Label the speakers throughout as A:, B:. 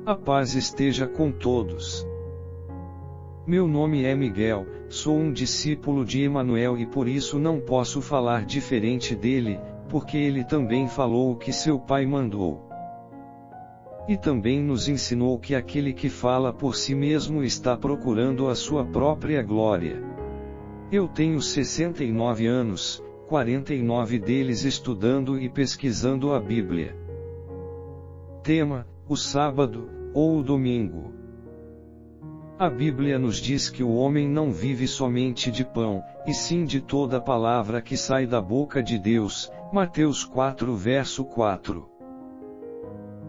A: A paz esteja com todos. Meu nome é Miguel, sou um discípulo de Emanuel e por isso não posso falar diferente dele, porque ele também falou o que seu pai mandou. E também nos ensinou que aquele que fala por si mesmo está procurando a sua própria glória. Eu tenho 69 anos, 49 deles estudando e pesquisando a Bíblia. Tema: o sábado, ou o domingo. A Bíblia nos diz que o homem não vive somente de pão, e sim de toda palavra que sai da boca de Deus. Mateus 4 verso 4.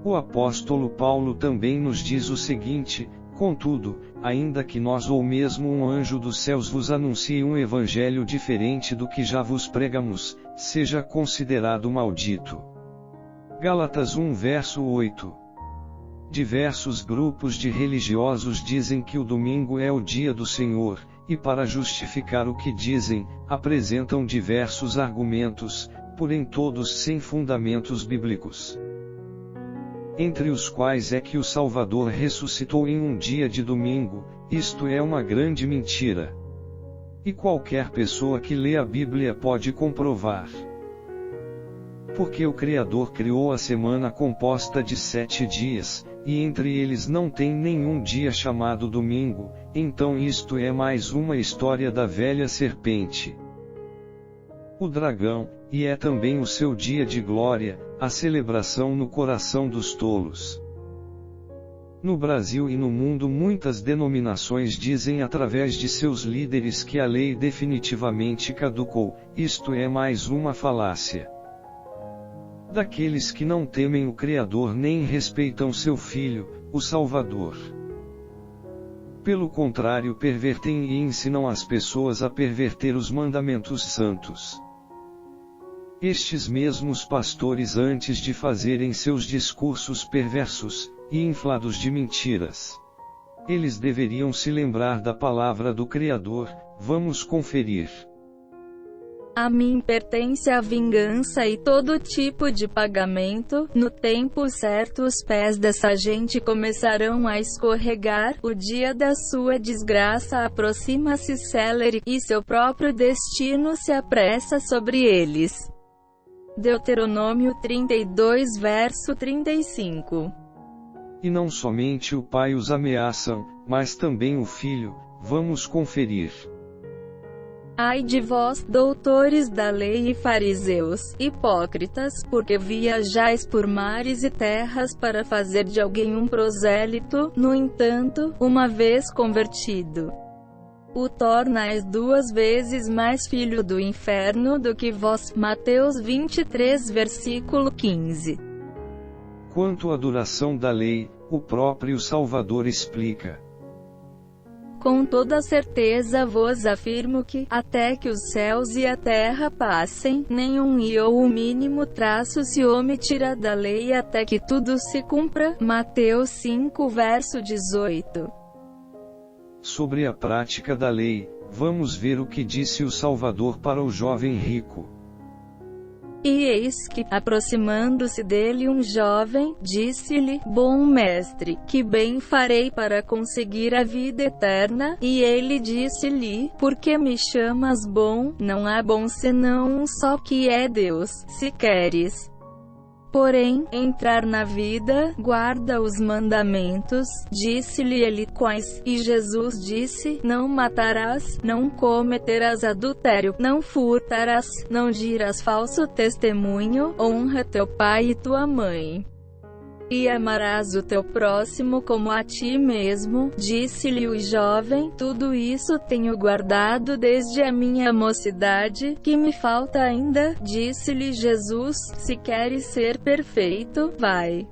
A: O apóstolo Paulo também nos diz o seguinte: contudo, ainda que nós ou mesmo um anjo dos céus vos anuncie um evangelho diferente do que já vos pregamos, seja considerado maldito. Gálatas 1 verso 8. Diversos grupos de religiosos dizem que o domingo é o dia do Senhor, e para justificar o que dizem, apresentam diversos argumentos, porém todos sem fundamentos bíblicos. Entre os quais é que o Salvador ressuscitou em um dia de domingo. Isto é uma grande mentira. E qualquer pessoa que lê a Bíblia pode comprovar. Porque o Criador criou a semana composta de 7 dias, e entre eles não tem nenhum dia chamado domingo, então isto é mais uma história da velha serpente, o dragão, e é também o seu dia de glória, a celebração no coração dos tolos. No Brasil e no mundo muitas denominações dizem através de seus líderes que a lei definitivamente caducou. Isto é mais uma falácia daqueles que não temem o Criador nem respeitam seu Filho, o Salvador. Pelo contrário, pervertem e ensinam as pessoas a perverter os mandamentos santos. Estes mesmos pastores, antes de fazerem seus discursos perversos e inflados de mentiras, eles deveriam se lembrar da palavra do Criador. Vamos conferir.
B: A mim pertence a vingança e todo tipo de pagamento. No tempo certo os pés dessa gente começarão a escorregar, o dia da sua desgraça aproxima-se celere, e seu próprio destino se apressa sobre eles. Deuteronômio 32 verso 35.
A: E não somente o pai os ameaçam, mas também o filho. Vamos conferir.
B: Ai de vós, doutores da lei e fariseus, hipócritas, porque viajais por mares e terras para fazer de alguém um prosélito, no entanto, uma vez convertido, o tornais 2 vezes mais filho do inferno do que vós. Mateus 23 versículo 15.
A: Quanto à duração da lei, o próprio Salvador explica:
B: com toda certeza vos afirmo que, até que os céus e a terra passem, nenhum ou o mínimo traço se omitirá da lei até que tudo se cumpra. Mateus 5 verso 18.
A: Sobre a prática da lei, vamos ver o que disse o Salvador para o jovem rico.
B: E eis que, aproximando-se dele um jovem, disse-lhe: bom mestre, que bem farei para conseguir a vida eterna? E ele disse-lhe: por que me chamas bom? Não há bom senão um só, que é Deus. Se queres, porém, entrar na vida, guarda os mandamentos. Disse-lhe ele: quais? E Jesus disse: não matarás, não cometerás adultério, não furtarás, não dirás falso testemunho, honra teu pai e tua mãe, e amarás o teu próximo como a ti mesmo. Disse-lhe o jovem: tudo isso tenho guardado desde a minha mocidade, que me falta ainda? Disse-lhe Jesus: se queres ser perfeito, vai,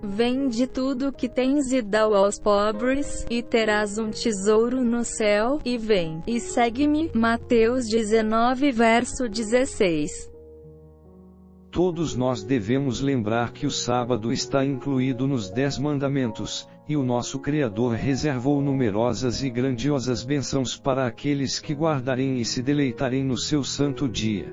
B: vende tudo que tens e dá aos pobres, e terás um tesouro no céu, e vem, e segue-me. Mateus 19 verso 16.
A: Todos nós devemos lembrar que o sábado está incluído nos 10 mandamentos, e o nosso Criador reservou numerosas e grandiosas bênçãos para aqueles que guardarem e se deleitarem no seu santo dia.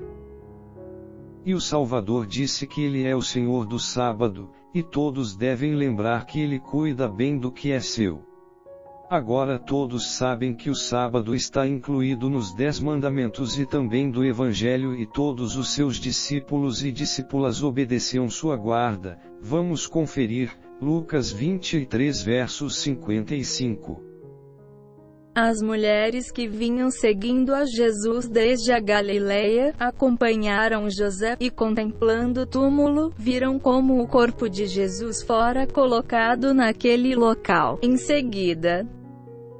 A: E o Salvador disse que ele é o Senhor do sábado, e todos devem lembrar que ele cuida bem do que é seu. Agora todos sabem que o sábado está incluído nos 10 mandamentos e também do Evangelho, e todos os seus discípulos e discípulas obedeciam sua guarda. Vamos conferir, Lucas 23 versos 55.
B: As mulheres que vinham seguindo a Jesus desde a Galileia, acompanharam José, e contemplando o túmulo, viram como o corpo de Jesus fora colocado naquele local. Em seguida,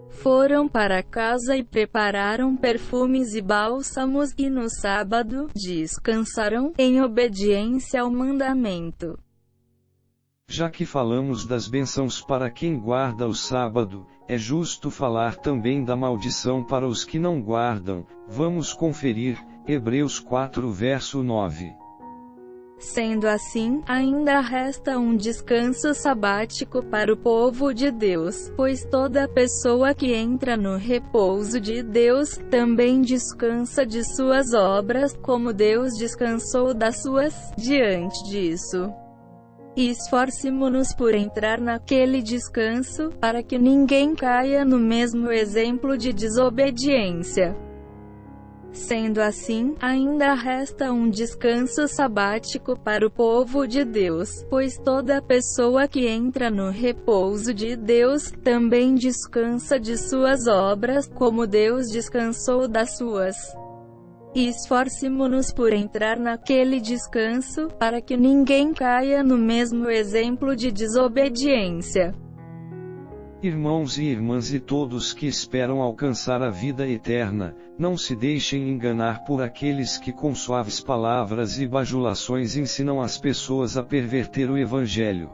B: foram para casa e prepararam perfumes e bálsamos, e no sábado, descansaram, em obediência ao mandamento.
A: Já que falamos das bênçãos para quem guarda o sábado, é justo falar também da maldição para os que não guardam. Vamos conferir, Hebreus 4 verso 9.
B: Sendo assim, ainda resta um descanso sabático para o povo de Deus, pois toda pessoa que entra no repouso de Deus, também descansa de suas obras, como Deus descansou das suas. Diante disso, esforcemo-nos por entrar naquele descanso, para que ninguém caia no mesmo exemplo de desobediência. Sendo assim, ainda resta um descanso sabático para o povo de Deus, pois toda pessoa que entra no repouso de Deus, também descansa de suas obras, como Deus descansou das suas. Esforcemo-nos por entrar naquele descanso, para que ninguém caia no mesmo exemplo de desobediência.
A: Irmãos e irmãs e todos que esperam alcançar a vida eterna, não se deixem enganar por aqueles que com suaves palavras e bajulações ensinam as pessoas a perverter o Evangelho.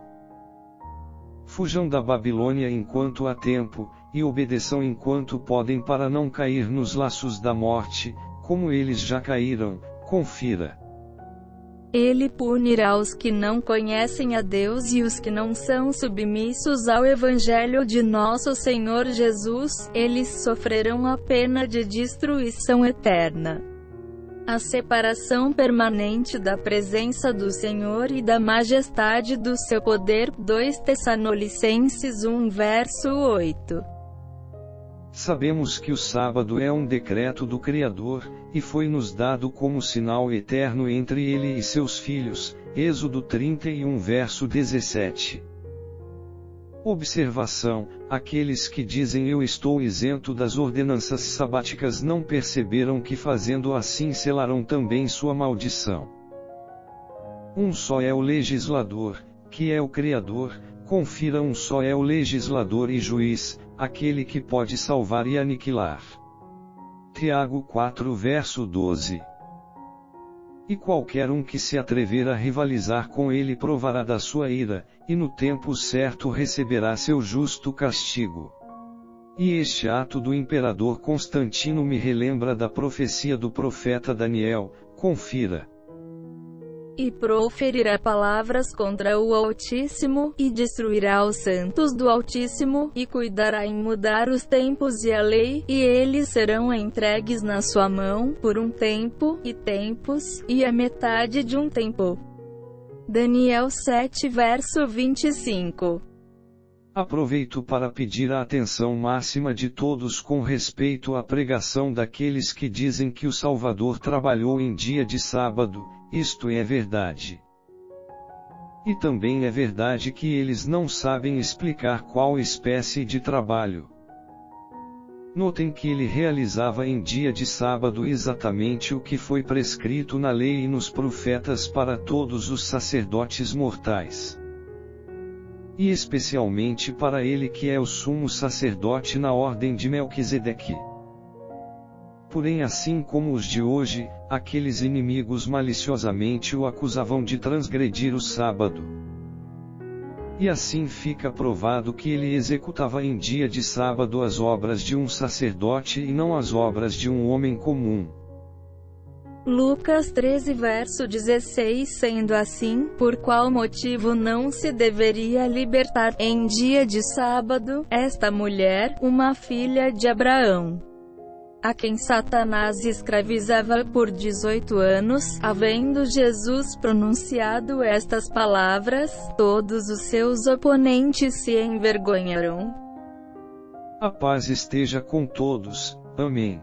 A: Fujam da Babilônia enquanto há tempo, e obedeçam enquanto podem para não cair nos laços da morte, como eles já caíram. Confira.
B: Ele punirá os que não conhecem a Deus e os que não são submissos ao Evangelho de nosso Senhor Jesus, eles sofrerão a pena de destruição eterna. A separação permanente da presença do Senhor e da majestade do seu poder. 2 Tessalonicenses 1 verso 8.
A: Sabemos que o sábado é um decreto do Criador, e foi-nos dado como sinal eterno entre ele e seus filhos. Êxodo 31 verso 17. Observação: aqueles que dizem eu estou isento das ordenanças sabáticas não perceberam que fazendo assim selarão também sua maldição. Um só é o legislador, que é o Criador. Confira: um só é o legislador e juiz, aquele que pode salvar e aniquilar. Tiago 4 verso 12. E qualquer um que se atrever a rivalizar com ele provará da sua ira, e no tempo certo receberá seu justo castigo. E este ato do imperador Constantino me relembra da profecia do profeta Daniel. Confira.
B: E proferirá palavras contra o Altíssimo, e destruirá os santos do Altíssimo, e cuidará em mudar os tempos e a lei, e eles serão entregues na sua mão, por um tempo, e tempos, e a metade de um tempo. Daniel 7 verso 25.
A: Aproveito para pedir a atenção máxima de todos com respeito à pregação daqueles que dizem que o Salvador trabalhou em dia de sábado. Isto é verdade. E também é verdade que eles não sabem explicar qual espécie de trabalho. Notem que ele realizava em dia de sábado exatamente o que foi prescrito na lei e nos profetas para todos os sacerdotes mortais. E especialmente para ele que é o sumo sacerdote na ordem de Melquisedeque. Porém, assim como os de hoje, aqueles inimigos maliciosamente o acusavam de transgredir o sábado. E assim fica provado que ele executava em dia de sábado as obras de um sacerdote e não as obras de um homem comum.
B: Lucas 13 verso 16. Sendo assim, por qual motivo não se deveria libertar, em dia de sábado, esta mulher, uma filha de Abraão? a quem Satanás escravizava por 18 anos. Havendo Jesus pronunciado estas palavras, todos os seus oponentes se envergonharam.
A: A paz esteja com todos. Amém.